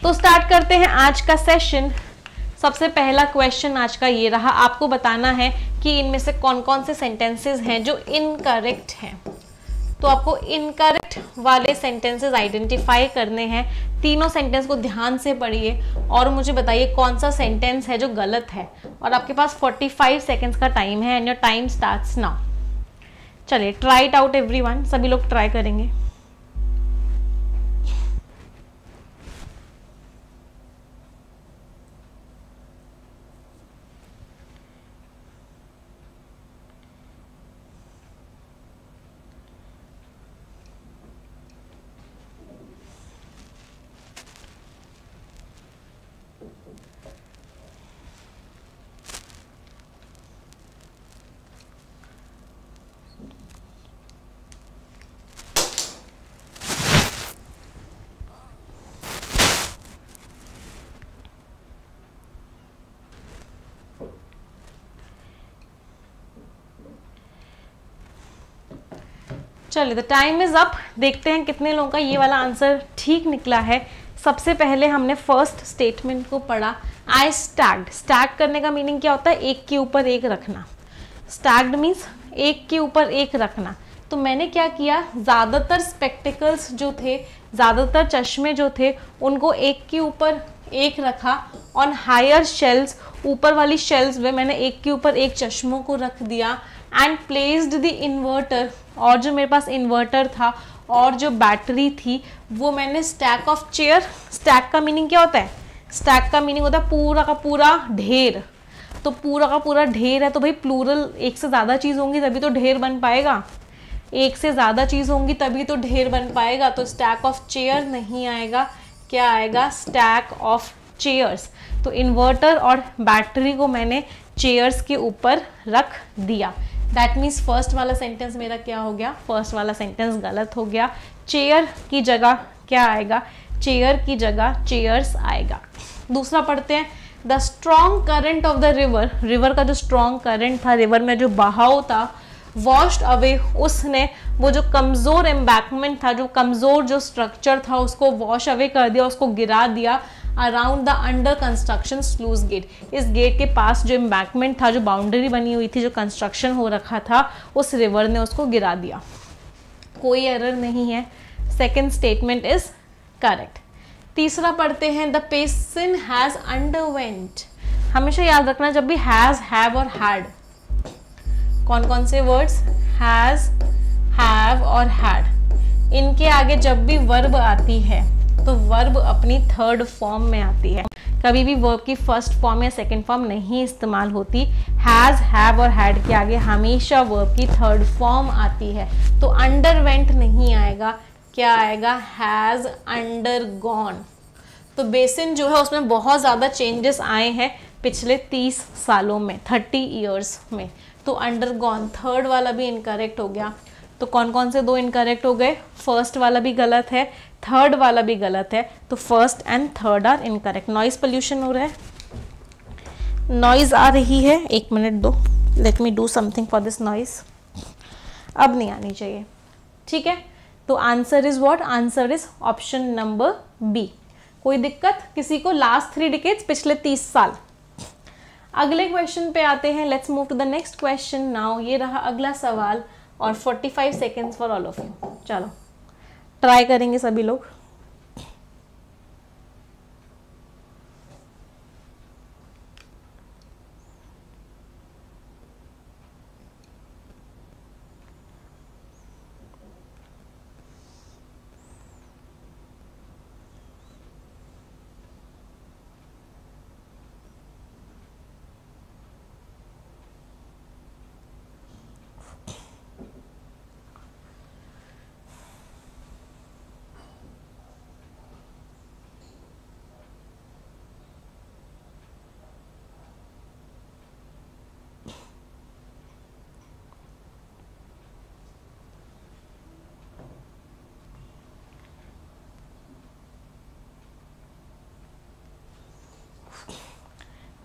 तो स्टार्ट करते हैं आज का सेशन। सबसे पहला क्वेश्चन आज का ये रहा, आपको बताना है कि इनमें से कौन कौन से सेंटेंसेस हैं जो इनकरेक्ट हैं। तो आपको इनकरेक्ट वाले सेंटेंसेस आइडेंटिफाई करने हैं। तीनों सेंटेंस को ध्यान से पढ़िए और मुझे बताइए कौन सा सेंटेंस है जो गलत है। और आपके पास 45 सेकेंड्स का टाइम है and your time starts now. चलिए ट्राई इट आउट एवरीवन, सभी लोग ट्राई करेंगे। चलिए द टाइम इज अप। देखते हैं कितने लोगों का ये वाला आंसर ठीक निकला है। सबसे पहले हमने फर्स्ट स्टेटमेंट को पढ़ा, आई स्टैक्ड। स्टैक करने का मीनिंग क्या होता है? एक के ऊपर एक रखना। स्टैक्ड मीन्स एक के ऊपर एक रखना। तो मैंने क्या किया, ज़्यादातर स्पेक्टिकल्स जो थे, ज़्यादातर चश्मे जो थे, उनको एक के ऊपर एक रखा। ऑन हायर शेल्स, ऊपर वाली शेल्स में मैंने एक के ऊपर एक चश्मों को रख दिया। एंड प्लेस्ड द इन्वर्टर, और जो मेरे पास इन्वर्टर था और जो बैटरी थी वो मैंने स्टैक ऑफ चेयर। स्टैक का मीनिंग क्या होता है? स्टैक का मीनिंग होता है पूरा का पूरा ढेर। तो पूरा का पूरा ढेर है तो भाई प्लूरल, एक से ज़्यादा चीज़ होंगी तभी तो ढेर बन पाएगा। एक से ज़्यादा चीज़ होंगी तभी तो ढेर बन पाएगा। तो स्टैक ऑफ चेयर नहीं आएगा, क्या आएगा? Stack of chairs. तो इन्वर्टर और बैटरी को मैंने चेयर्स के ऊपर रख दिया। दैट मीन्स फर्स्ट वाला सेंटेंस मेरा क्या हो गया? फर्स्ट वाला सेंटेंस गलत हो गया। चेयर की जगह क्या आएगा? चेयर की जगह चेयर्स आएगा। दूसरा पढ़ते हैं, the strong current of the river. River का जो स्ट्रॉन्ग करंट था, रिवर में जो बहाव था, वॉश्ड अवे, उसने वो जो कमज़ोर एम्बैकमेंट था, जो कमज़ोर जो स्ट्रक्चर था, उसको वॉश अवे कर दिया, उसको गिरा दिया around the under construction sluice gate. इस गेट के पास जो एम्बैकमेंट था, जो बाउंड्री बनी हुई थी, जो कंस्ट्रक्शन हो रखा था, उस रिवर ने उसको गिरा दिया। कोई एरर नहीं है, सेकेंड स्टेटमेंट इज करेक्ट। तीसरा पढ़ते हैं, द पेशन हैज़ अंडरवेंट। हमेशा याद रखना जब भी हैज़, हैव और हैड, कौन कौन से वर्ड्स? हैज़, हैव और हैड, इनके आगे जब भी वर्ब आती है तो वर्ब अपनी थर्ड फॉर्म में आती है। कभी भी वर्ब की फर्स्ट फॉर्म या सेकंड फॉर्म नहीं इस्तेमाल होती। हैज़, हैव और हैड के आगे हमेशा वर्ब की थर्ड फॉर्म आती है। तो अंडरवेंट नहीं आएगा, क्या आएगा? Has undergone. तो बेसिन जो है उसमें बहुत ज़्यादा चेंजेस आए हैं पिछले 30 सालों में, 30 ईयर्स में। तो अंडरगॉन थर्ड वाला भी इनकरेक्ट हो गया। तो कौन कौन से दो इनकरेक्ट हो गए? फर्स्ट वाला भी गलत है, थर्ड वाला भी गलत है। तो first and third are incorrect. Noise pollution हो रहा है, नॉइज आ रही है, एक मिनट दो, let me do something for this noise. अब नहीं आनी चाहिए, ठीक है। तो answer is what? Answer is option number B. कोई दिक्कत किसी को? लास्ट 3 डिकेड्स, पिछले 30 साल। अगले क्वेश्चन पे आते हैं, let's move to the next question now. ये रहा अगला सवाल और 45 seconds for all of you. चलो ट्राई करेंगे सभी लोग।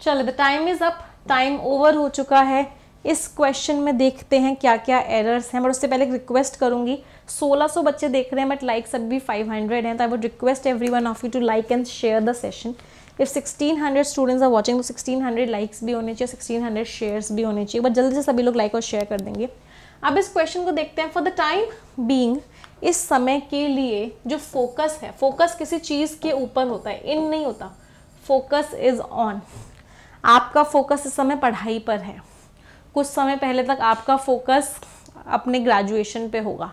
चलो the time is up, time over हो चुका है। इस क्वेश्चन में देखते हैं क्या क्या एरर्स हैं, बट उससे पहले एक रिक्वेस्ट करूंगी, 1600 बच्चे देख रहे हैं बट लाइक्स अभी 500 हैं, तो I would request everyone of you to like and share the session. If 1600 students are watching तो 1600 लाइक्स भी होने चाहिए, 1600 शेयर्स भी होने चाहिए, बट जल्दी से सभी लोग लाइक और शेयर कर देंगे। अब इस क्वेश्चन को देखते हैं। फॉर द टाइम बीइंग, इस समय के लिए जो फोकस है, फोकस किसी चीज़ के ऊपर होता है, इन नहीं होता, फोकस इज ऑन। आपका फोकस इस समय पढ़ाई पर है, कुछ समय पहले तक आपका फोकस अपने ग्रेजुएशन पे होगा,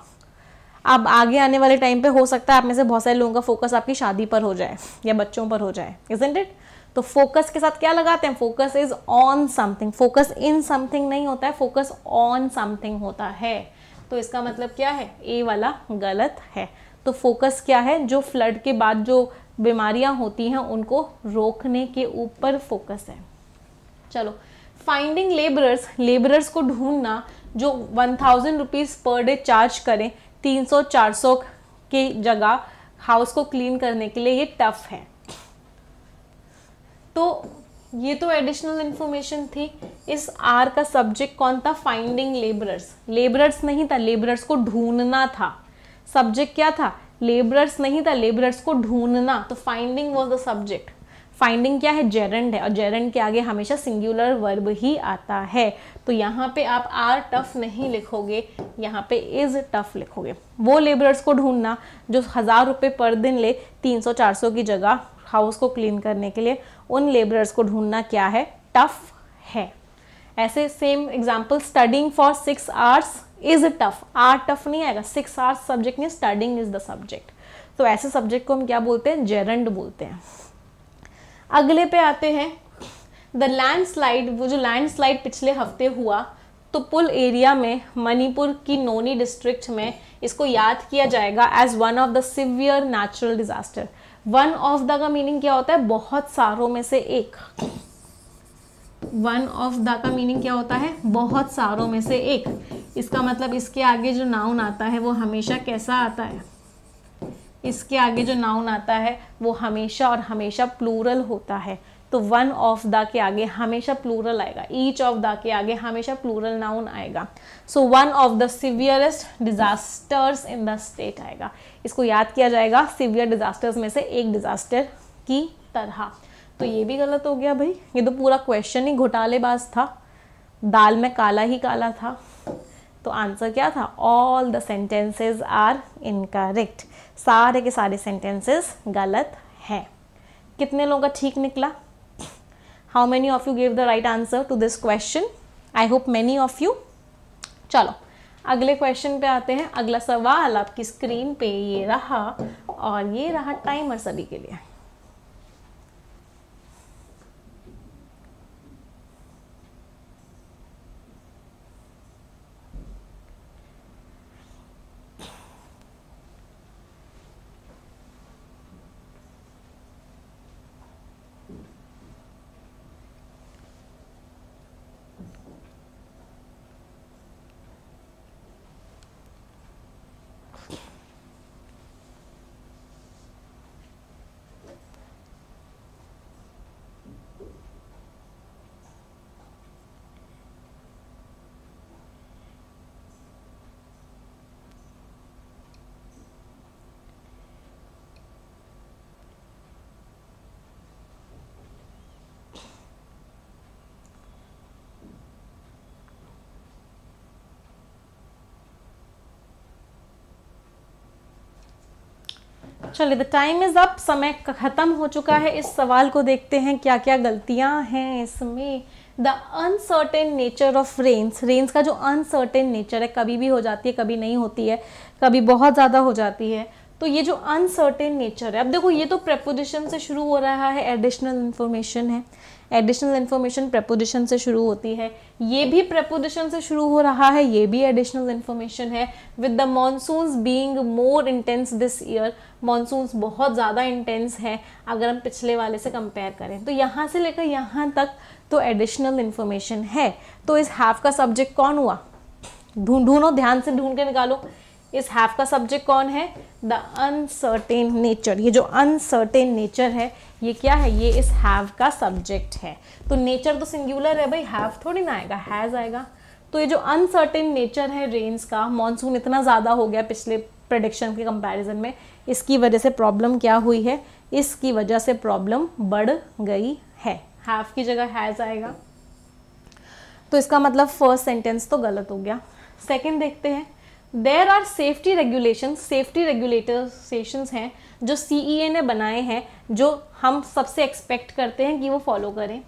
अब आगे आने वाले टाइम पे हो सकता है आप में से बहुत सारे लोगों का फोकस आपकी शादी पर हो जाए या बच्चों पर हो जाए, इजंट इट? तो फोकस के साथ क्या लगाते हैं, focus is on something, focus in something नहीं होता है, फोकस ऑन समथिंग होता है। तो इसका मतलब क्या है, ए वाला गलत है। तो फोकस क्या है, जो फ्लड के बाद जो बीमारियां होती हैं उनको रोकने के ऊपर फोकस है। चलो, फाइंडिंग लेबरर्स, लेबरर्स को ढूंढना जो 1000 रुपीज़ पर डे चार्ज करें 300-400 की जगह हाउस को क्लीन करने के लिए, ये टफ है। तो ये तो एडिशनल इंफॉर्मेशन थी। इस आर का सब्जेक्ट कौन था, फाइंडिंग लेबरर्स, लेबरर्स नहीं था, लेबरर्स को ढूंढना था। सब्जेक्ट क्या था, लेबरर्स नहीं था, लेबरर्स को ढूंढना, तो finding was the subject. Finding क्या है, जेरेंड है, और जेरेंड के आगे हमेशा सिंगुलर वर्ब ही आता है। तो यहाँ पे आप आर टफ नहीं लिखोगे, यहाँ पे इज टफ लिखोगे। वो लेबरर्स को ढूंढना जो 1000 रुपये पर दिन ले 300-400 की जगह हाउस को क्लीन करने के लिए, उन लेबरर्स को ढूंढना क्या है, टफ है। ऐसे same example, studying for 6 hours is tough, are tough नहीं आएगा, 6 आवर्स सब्जेक्ट नहीं, स्टडिंग इज द सब्जेक्ट। तो ऐसे सब्जेक्ट को हम क्या बोलते हैं, जेरेंड बोलते हैं। अगले पे आते हैं, द लैंडस्लाइड, वो जो लैंडस्लाइड पिछले हफ्ते हुआ तो पुल एरिया में मणिपुर की नोनी डिस्ट्रिक्ट में, इसको याद किया जाएगा as one of the severe natural disaster. One of the का मीनिंग क्या होता है, बहुत सारों में से एक। वन ऑफ द का मीनिंग क्या होता है, बहुत सारों में से एक। इसका मतलब इसके आगे जो नाउन आता है वो हमेशा कैसा आता है, इसके आगे जो नाउन आता है वो हमेशा और हमेशा प्लूरल होता है। तो वन ऑफ द के आगे हमेशा प्लूरल आएगा, ईच ऑफ द के आगे हमेशा प्लूरल नाउन आएगा। So one of the severest disasters in the state आएगा। इसको याद किया जाएगा सिवियर डिजास्टर्स में से एक डिजास्टर की तरह। तो ये भी गलत हो गया भाई, ये तो पूरा क्वेश्चन ही घोटालेबाज था, दाल में काला ही काला था। तो आंसर क्या था, all the sentences are incorrect, सारे के सारे सेंटेंसेस गलत हैं। कितने लोगों का ठीक निकला? How many of you give the right answer to this question? I hope many of you. चलो अगले क्वेश्चन पे आते हैं। अगला सवाल आपकी स्क्रीन पे ये रहा, और ये रहा टाइमर सभी के लिए। चलिए, द टाइम इज अप, समय खत्म हो चुका है। इस सवाल को देखते हैं क्या क्या गलतियां हैं इसमें। The uncertain nature of rains, rains का जो अनसर्टेन नेचर है, कभी भी हो जाती है, कभी नहीं होती है, कभी बहुत ज़्यादा हो जाती है। तो ये जो अनसर्टेन नेचर है, अब देखो ये तो प्रेपोजिशन से शुरू हो रहा है, एडिशनल इन्फॉर्मेशन है, एडिशनल इन्फॉर्मेशन प्रेपोजिशन से शुरू होती है, ये भी प्रेपोजिशन से शुरू हो रहा है, ये भी एडिशनल इन्फॉर्मेशन है। With the monsoons being more intense this year, monsoons बहुत ज़्यादा इंटेंस है अगर हम पिछले वाले से कंपेयर करें। तो यहाँ से लेकर यहाँ तक तो एडिशनल इन्फॉर्मेशन है। तो इस हैव का सब्जेक्ट कौन हुआ, ढूंढो, ध्यान से ढूंढ के निकालो। इस हैव का सब्जेक्ट कौन है, द अनसर्टेन नेचर। ये जो अनसर्टेन नेचर है ये क्या है, ये इस हैव का सब्जेक्ट है। तो नेचर तो सिंगुलर है भाई, हैव थोड़ी ना आएगा, हैज़ आएगा। तो ये जो अनसर्टेन नेचर है रेन्स का, मॉनसून इतना ज़्यादा हो गया पिछले प्रेडिक्शन के कंपैरिजन में, इसकी वजह से प्रॉब्लम क्या हुई है, इसकी वजह से प्रॉब्लम बढ़ गई है। हैव की जगह हैज़ आएगा, तो इसका मतलब फर्स्ट सेंटेंस तो गलत हो गया। सेकंड देखते हैं, there are safety regulations, safety regulations हैं जो CEA ने बनाए हैं, जो हम सबसे एक्सपेक्ट करते हैं कि वो फॉलो करें,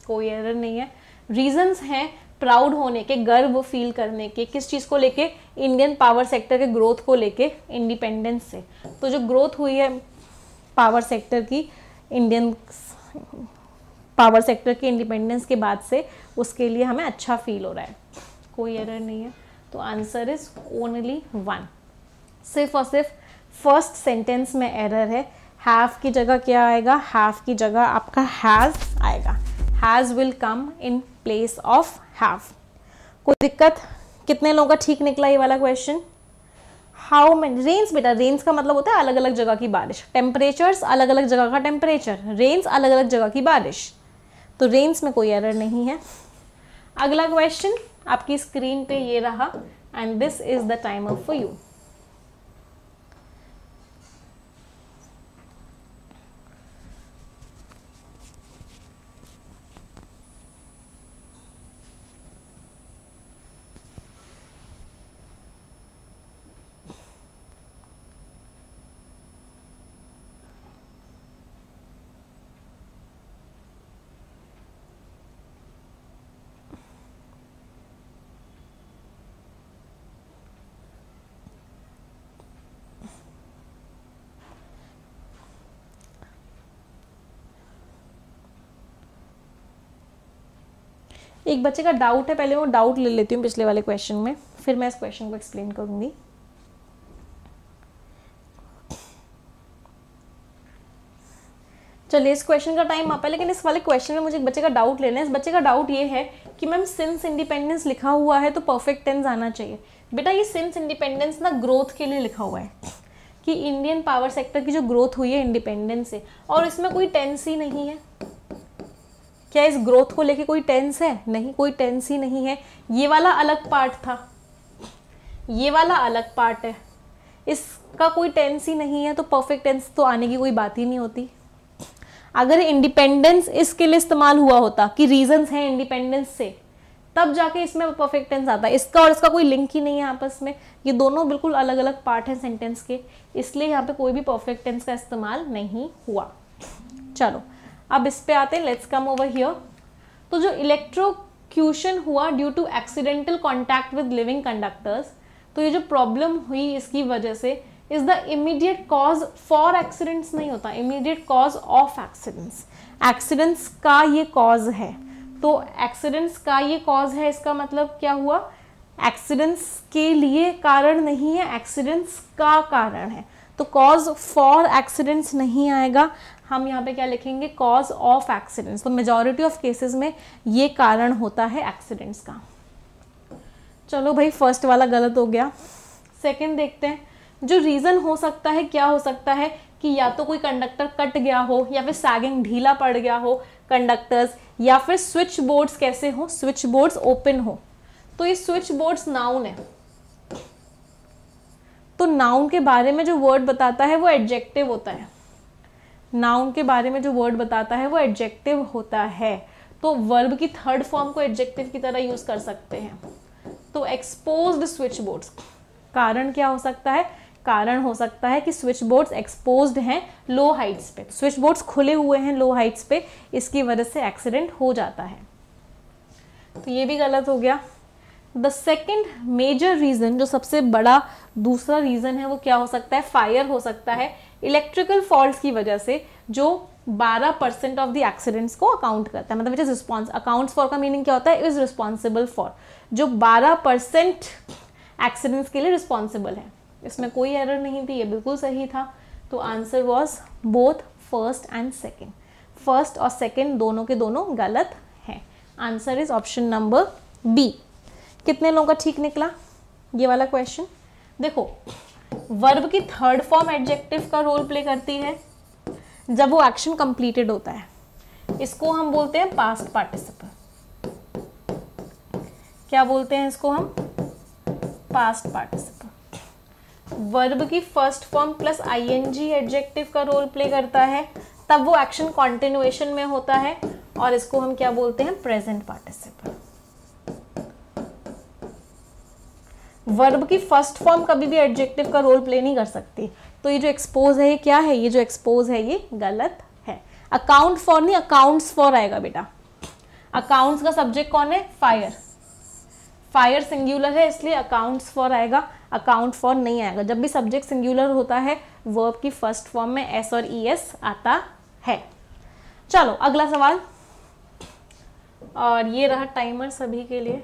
कोई एरर नहीं है। रीजंस हैं प्राउड होने के, गर्व फील करने के, किस चीज़ को लेके, इंडियन पावर सेक्टर के ग्रोथ को लेके, इंडिपेंडेंस से। तो जो ग्रोथ हुई है पावर सेक्टर की, इंडियन पावर सेक्टर के इंडिपेंडेंस के बाद से, उसके लिए हमें अच्छा फील हो रहा है, कोई एरर नहीं है। तो आंसर इज ओनली 1। सिर्फ और सिर्फ फर्स्ट सेंटेंस में एरर है। हैव की जगह क्या आएगा, हैव की जगह आपका हैज़ आएगा। Has will come in place of have. कोई दिक्कत? कितने लोगों का ठीक निकला ये वाला क्वेश्चन? How many rains? बेटा रेन्स का मतलब होता है अलग अलग जगह की बारिश, टेम्परेचर्स अलग अलग जगह का टेम्परेचर, रेन्स अलग अलग जगह की बारिश, तो रेन्स में कोई एरर नहीं है। अगला क्वेश्चन आपकी स्क्रीन पे ये रहा, and this is the timer for you. एक बच्चे का डाउट है, पहले वो डाउट ले लेती हूँ पिछले वाले क्वेश्चन में, फिर मैं इस क्वेश्चन को एक्सप्लेन करूंगी। चलिए इस क्वेश्चन का टाइम आप है, लेकिन इस वाले क्वेश्चन में मुझे एक बच्चे का डाउट लेना है। इस बच्चे का डाउट ये है कि मैम सिंस इंडिपेंडेंस लिखा हुआ है तो परफेक्ट टेंस आना चाहिए। बेटा ये सिंस इंडिपेंडेंस ना ग्रोथ के लिए लिखा हुआ है कि इंडियन पावर सेक्टर की जो ग्रोथ हुई है इंडिपेंडेंस से, और इसमें कोई टेंस ही नहीं है। क्या इस ग्रोथ को लेके कोई टेंस है? नहीं, कोई टेंस ही नहीं है। ये वाला अलग पार्ट था, ये वाला अलग पार्ट है, इसका कोई टेंस ही नहीं है, तो परफेक्ट टेंस तो आने की कोई बात ही नहीं होती। अगर इंडिपेंडेंस इसके लिए इस्तेमाल हुआ होता कि रीजंस हैं इंडिपेंडेंस से, तब जाके इसमें परफेक्ट टेंस आता है। इसका और इसका कोई लिंक ही नहीं है आपस में, ये दोनों बिल्कुल अलग अलग पार्ट हैं सेंटेंस के, इसलिए यहाँ पे कोई भी परफेक्ट टेंस का इस्तेमाल नहीं हुआ। चलो अब इस पे आते हैं, लेट्स कम ओवर हियर। तो जो इलेक्ट्रोक्यूशन हुआ due to accidental contact with living conductors, तो ये जो प्रॉब्लम हुई इसकी वजह से, is the immediate cause for accidents नहीं होता, immediate cause of accidents. Accidents का ये कॉज है, तो एक्सीडेंट्स का ये कॉज है, इसका मतलब क्या हुआ, एक्सीडेंट्स के लिए कारण नहीं है, एक्सीडेंट्स का कारण है। तो कॉज फॉर एक्सीडेंट्स नहीं आएगा, हम यहाँ पे क्या लिखेंगे, कॉज ऑफ एक्सीडेंट्स। तो मेजॉरिटी ऑफ केसेस में ये कारण होता है एक्सीडेंट्स का। चलो भाई फर्स्ट वाला गलत हो गया। सेकंड देखते हैं, जो रीज़न हो सकता है, क्या हो सकता है कि या तो कोई कंडक्टर कट गया हो, या फिर सैगिंग ढीला पड़ गया हो कंडक्टर्स, या फिर स्विच बोर्ड्स कैसे हो, स्विच बोर्ड्स ओपन हो। तो ये स्विच बोर्ड्स नाउन है, तो नाउन के बारे में जो वर्ड बताता है वो एडजेक्टिव होता है। नाउन के बारे में जो वर्ड बताता है वो एडजेक्टिव होता है, तो वर्ब की थर्ड फॉर्म को एडजेक्टिव की तरह यूज कर सकते हैं। तो एक्सपोज्ड स्विच बोर्ड्स, कारण क्या हो सकता है, कारण हो सकता है कि स्विच बोर्ड्स एक्सपोज्ड हैं लो हाइट्स पे, स्विच बोर्ड्स खुले हुए हैं लो हाइट्स पे, इसकी वजह से एक्सीडेंट हो जाता है। तो ये भी गलत हो गया। द सेकेंड मेजर रीजन, जो सबसे बड़ा दूसरा रीजन है, वो क्या हो सकता है, फायर हो सकता है इलेक्ट्रिकल फॉल्ट्स की वजह से, जो 12% ऑफ द एक्सीडेंट्स को अकाउंट करता है। मतलब it is response, accounts for का मीनिंग क्या होता है, इज रिस्पॉन्सिबल फॉर, जो 12% एक्सीडेंट्स के लिए रिस्पॉन्सिबल है। इसमें कोई एरर नहीं थी, ये बिल्कुल सही था। तो answer was both first and second, first और सेकेंड दोनों के दोनों गलत हैं। Answer is option number B. कितने लोगों का ठीक निकला ये वाला क्वेश्चन? देखो वर्ब की थर्ड फॉर्म एडजेक्टिव का रोल प्ले करती है जब वो एक्शन कंप्लीटेड होता है, इसको हम बोलते हैं पास्ट पार्टिसिपल। क्या बोलते हैं इसको हम? Past participle. वर्ब की first form plus ING adjective का रोल प्ले करता है, तब वो एक्शन कॉन्टिन्यूएशन में होता है, और इसको हम क्या बोलते हैं? Present participle. वर्ब की फर्स्ट फॉर्म कभी भी एडजेक्टिव का रोल प्ले नहीं कर सकती। तो ये जो एक्सपोज है ये क्या है? ये जो एक्सपोज है ये गलत है। अकाउंट फॉर नहीं, अकाउंट्स फॉर आएगा बेटा। अकाउंट्स का सब्जेक्ट कौन है? फायर। फायर सिंगुलर है इसलिए अकाउंट्स फॉर आएगा, अकाउंट फॉर नहीं आएगा। जब भी सब्जेक्ट सिंगुलर होता है वर्ब की फर्स्ट फॉर्म में एस और ईएस आता है। चलो अगला सवाल, और ये रहा टाइमर सभी के लिए।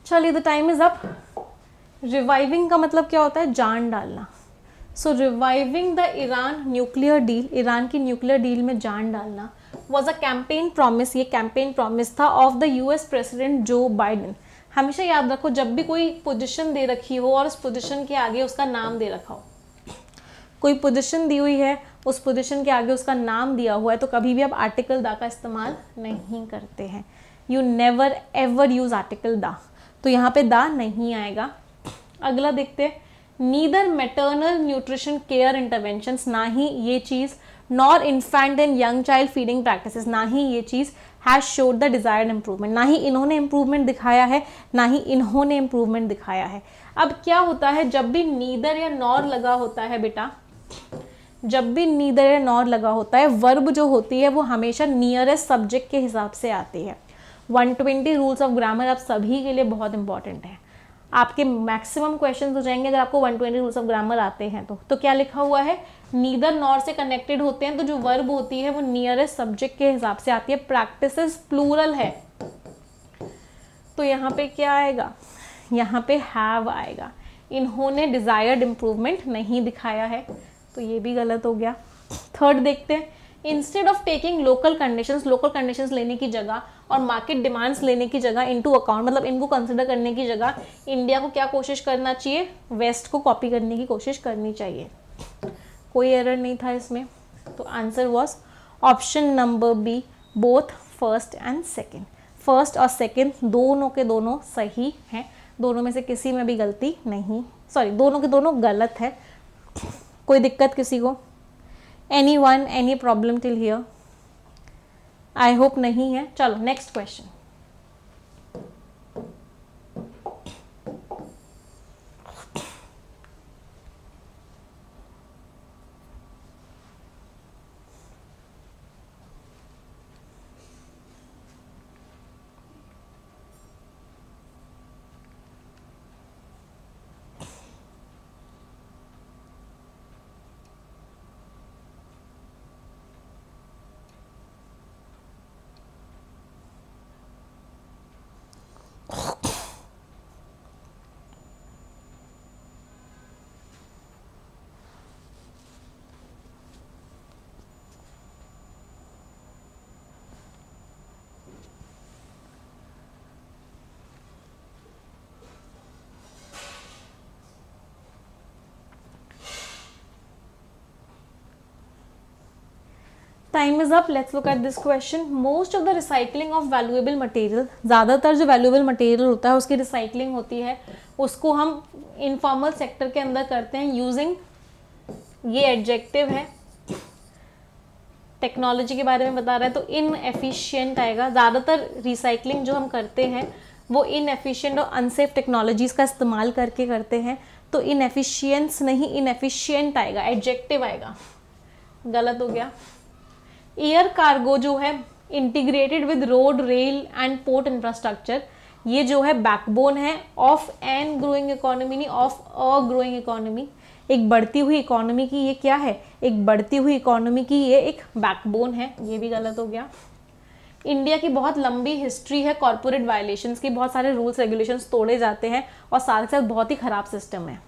चलिए, the time is up. Reviving का मतलब क्या होता है? जान डालना। So reviving the Iran nuclear deal, Iran की न्यूक्लियर डील में जान डालना, वॉज अ कैंपेन प्रॉमिस। ये कैंपेन प्रॉमिस था of the US president Joe Biden. हमेशा याद रखो, जब भी कोई पोजीशन दे रखी हो और उस पोजीशन के आगे उसका नाम दे रखा हो, कोई पोजीशन दी हुई है, उस पोजीशन के आगे उसका नाम दिया हुआ है, तो कभी भी आप आर्टिकल दा का इस्तेमाल नहीं करते हैं। You never ever use article दा, तो यहाँ पे दा नहीं आएगा। अगला देखते हैं, neither maternal nutrition care interventions, ना ही ये चीज़, nor infant and young child feeding practices, ना ही ये चीज़ has showed the desired improvement, ना ही इन्होंने इंप्रूवमेंट दिखाया है, ना ही इन्होंने इंप्रूवमेंट दिखाया है। अब क्या होता है, जब भी नीदर या नॉर लगा होता है बेटा, जब भी नीदर या नॉर लगा होता है, वर्ब जो होती है वो हमेशा नियरेस्ट सब्जेक्ट के हिसाब से आती है। 120 रूल्स ऑफ ग्रामर आप सभी के लिए बहुत इंपॉर्टेंट है। आपके मैक्सिमम क्वेश्चंस हो जाएंगे अगर आपको 120 रूल्स ऑफ ग्रामर आते हैं तो क्या लिखा हुआ है? नीदर नॉर से कनेक्टेड होते हैं, तो जो वर्ब होती है वो नियरेस्ट सब्जेक्ट के हिसाब से आती है। प्रैक्टिसेस प्लूरल है, तो यहाँ पे क्या आएगा? यहाँ पे हैव आएगा। इन्होंने डिजायर्ड इंप्रूवमेंट नहीं दिखाया है, तो ये भी गलत हो गया। थर्ड देखते हैं, instead of taking local conditions लेने की जगह और मार्केट डिमांड्स लेने की जगह इनटू अकाउंट, मतलब इनको कंसिडर करने की जगह इंडिया को क्या कोशिश करना चाहिए? वेस्ट को कॉपी करने की कोशिश करनी चाहिए। कोई एरर नहीं था इसमें, तो answer was option number B, both first and second. First और सेकेंड दोनों के दोनों सही हैं, दोनों में से किसी में भी गलती नहीं, सॉरी दोनों के दोनों गलत है। कोई दिक्कत किसी को? Anyone, any problem till here? I hope नहीं है। चलो next question. Time is up, let's look at this question. Most of the recycling of valuable material, ज़्यादातर जो वैल्यूएबल मटेरियल होता है उसकी रिसाइकलिंग होती है, उसको हम इनफॉर्मल सेक्टर के अंदर करते हैं यूजिंग, ये एडजेक्टिव है, टेक्नोलॉजी के बारे में बता रहा है, तो इनएफिशिएंट आएगा। ज़्यादातर रिसाइकलिंग जो हम करते हैं वो इनएफिशिएंट और अनसेफ टेक्नोलॉजीज़ का इस्तेमाल करके करते हैं, तो इनएफिशिएंस नहीं, इनएफिशिएंट आएगा, एडजेक्टिव आएगा, गलत हो गया। एयर कार्गो जो है integrated with road, rail and port infrastructure, ये जो है बैकबोन है ऑफ एन ग्रोइंग इकोनॉमी, नहीं ऑफ अ ग्रोइंग इकोनॉमी। एक बढ़ती हुई इकोनॉमी की ये क्या है, एक बढ़ती हुई इकोनॉमी की ये एक बैकबोन है, ये भी गलत हो गया। इंडिया की बहुत लंबी हिस्ट्री है कॉर्पोरेट वायलेशंस की, बहुत सारे रूल्स रेगुलेशंस तोड़े जाते हैं और साथ ही साथ बहुत ही खराब सिस्टम है,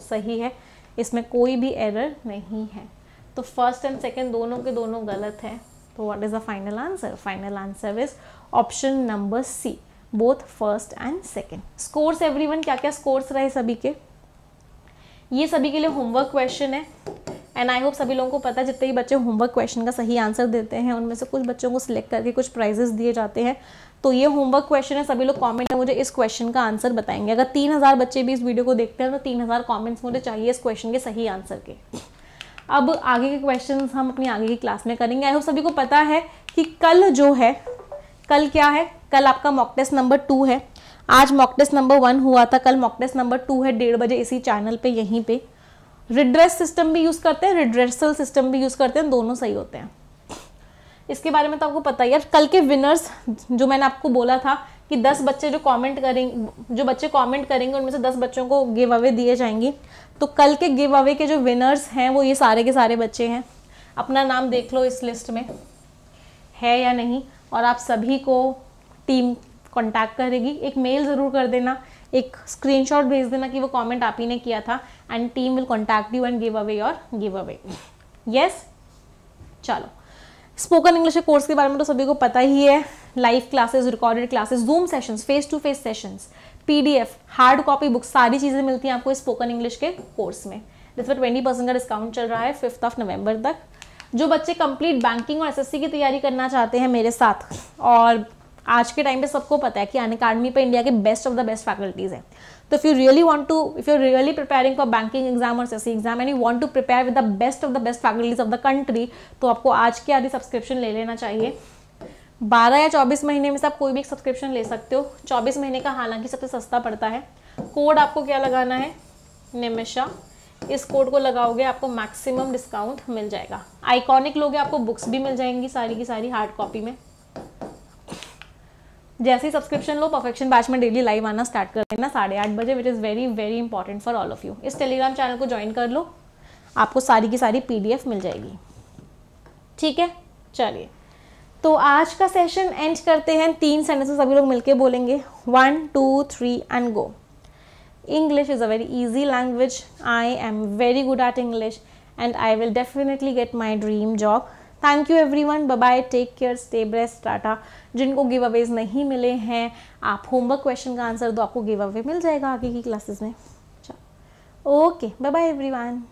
सही है, इसमें कोई भी एरर नहीं है। तो फर्स्ट एंड सेकंड दोनों के दोनों गलत है। तो what is the final answer? Final answer is option number C, both first and second. Scores everyone, क्या क्या स्कोर्स रहे सभी के? ये सभी के लिए होमवर्क क्वेश्चन है एंड आई होप सभी लोगों को पता है जितने भी बच्चे होमवर्क क्वेश्चन का सही आंसर देते हैं उनमें से कुछ बच्चों को सिलेक्ट करके कुछ प्राइजेस दिए जाते हैं। तो ये होमवर्क क्वेश्चन है, सभी लोग कमेंट में मुझे इस क्वेश्चन का आंसर बताएंगे। अगर 3000 बच्चे भी इस वीडियो को देखते हैं तो 3000 कमेंट्स मुझे चाहिए इस क्वेश्चन के सही आंसर के। अब आगे के क्वेश्चन हम अपनी आगे की क्लास में करेंगे। आई होप सभी को पता है कि कल जो है, कल क्या है, कल आपका मॉक टेस्ट नंबर 2 है। आज मॉक टेस्ट नंबर 1 हुआ था, कल मॉक टेस्ट नंबर 2 है 1:30 बजे इसी चैनल पे, यहीं पे। रिड्रेस सिस्टम भी यूज़ करते हैं, रिड्रेसल सिस्टम भी यूज़ करते हैं, दोनों सही होते हैं। इसके बारे में तो आपको पता ही है। कल के विनर्स जो मैंने आपको बोला था कि 10 बच्चे जो कमेंट करेंगे, जो बच्चे कमेंट करेंगे उनमें से 10 बच्चों को गिव अवे दिए जाएंगे। तो कल के गिव अवे के जो विनर्स हैं वो ये सारे के सारे बच्चे हैं। अपना नाम देख लो इस लिस्ट में है या नहीं, और आप सभी को टीम कांटेक्ट करेगी। एक मेल ज़रूर कर देना, एक स्क्रीनशॉट भेज देना कि वो कमेंट आप ही ने किया था, and team will contact you and give away your give away. Yes, चलो स्पोकन इंग्लिश के कोर्स के बारे में तो सभी को पता ही है। Live classes, recorded classes, zoom sessions, face to face sessions, PDF, hard copy books, सारी चीज़ें मिलती हैं आपको स्पोकन इंग्लिश के कोर्स में। जिस पर 20% का डिस्काउंट चल रहा है 5 नवंबर तक। जो बच्चे कंप्लीट बैंकिंग और एसएससी की तैयारी करना चाहते हैं मेरे साथ, और आज के टाइम पे सबको पता है कि अनअकैडमी पे इंडिया के best of the best faculties हैं। तो if you really preparing for banking exam और SSC exam and you want to prepare with the best of the best faculties of the country, तो आपको आज के आधी सब्सक्रिप्शन ले लेना चाहिए। 12 या 24 महीने में से आप कोई भी एक सब्सक्रिप्शन ले सकते हो। 24 महीने का हालांकि सबसे सस्ता पड़ता है। कोड आपको क्या लगाना है? निमिषा। इस कोड को लगाओगे आपको मैक्सिमम डिस्काउंट मिल जाएगा। आइकॉनिक लोगे आपको बुक्स भी मिल जाएंगी सारी की सारी हार्ड कॉपी में। जैसे ही सब्सक्रिप्शन लो, परफेक्शन बैच में डेली लाइव आना स्टार्ट कर देना 8:30 बजे, which is very very important for all of you. इस टेलीग्राम चैनल को ज्वाइन कर लो, आपको सारी की सारी पीडीएफ मिल जाएगी। ठीक है, चलिए तो आज का सेशन एंड करते हैं। 3 सेंटेंसेस सभी लोग मिलके बोलेंगे, 1 2 3 and go. English is a very easy language. I am very good at English and I will definitely get my dream job. Thank you everyone. Bye bye. Take care. Stay blessed. Tata. जिनको give Awez नहीं मिले हैं, आप homework question का answer दो, आपको give away मिल जाएगा आगे की क्लासेस में। Okay, bye bye everyone.